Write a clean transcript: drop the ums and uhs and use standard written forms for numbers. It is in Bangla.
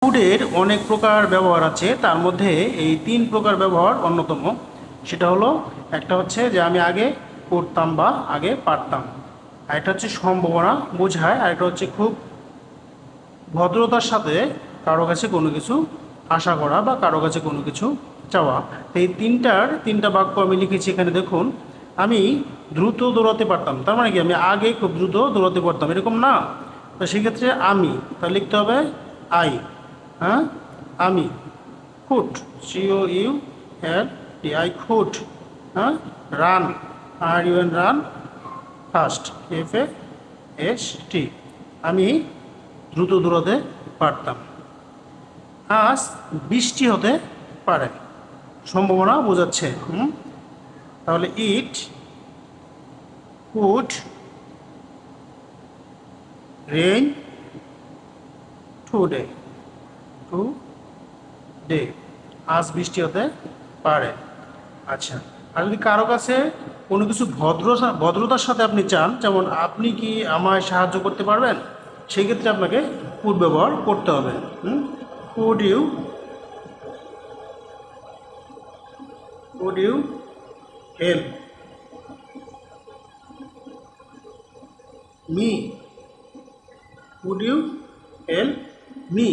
কুডের অনেক প্রকার ব্যবহার আছে, তার মধ্যে এই 3 প্রকার ব্যবহার অন্যতম। সেটা হলো, একটা হচ্ছে যে আমি আগে করতাম বা আগে পারতাম, আরেকটা হচ্ছে সম্ভাবনা বোঝায়, আরেকটা হচ্ছে খুব ভদ্রতার সাথে কারো কাছে কোনো কিছু আশা করা বা কারো কাছে কোনো কিছু চাওয়া। তো এই তিনটা বাক্য আমি লিখেছি এখানে দেখুন। আমি দ্রুত দৌড়াতে পারতাম, তার মানে কি আমি আগে খুব দ্রুত দৌড়াতে পারতাম এরকম না। তো সেক্ষেত্রে আমি তা লিখতে হবে আই। হ্যাঁ, আমি কুড, COULD, আই কুড। হ্যাঁ, run, RUN, run fast, FAST, আমি দ্রুত দৌড়াতে পারতাম। আজ বৃষ্টি হতে পারে, সম্ভাবনা বোঝাচ্ছে। তাহলে it could rain today, today, আজ বৃষ্টি হতে পারে। আচ্ছা, আর যদি কারো কাছে কোনো কিছু ভদ্রতার সাথে আপনি চান, যেমন আপনি কি আমায় সাহায্য করতে পারবেন, সেই ক্ষেত্রে আপনাকে কুড ব্যবহার করতে হবে। Could you, could you help me, could you help me,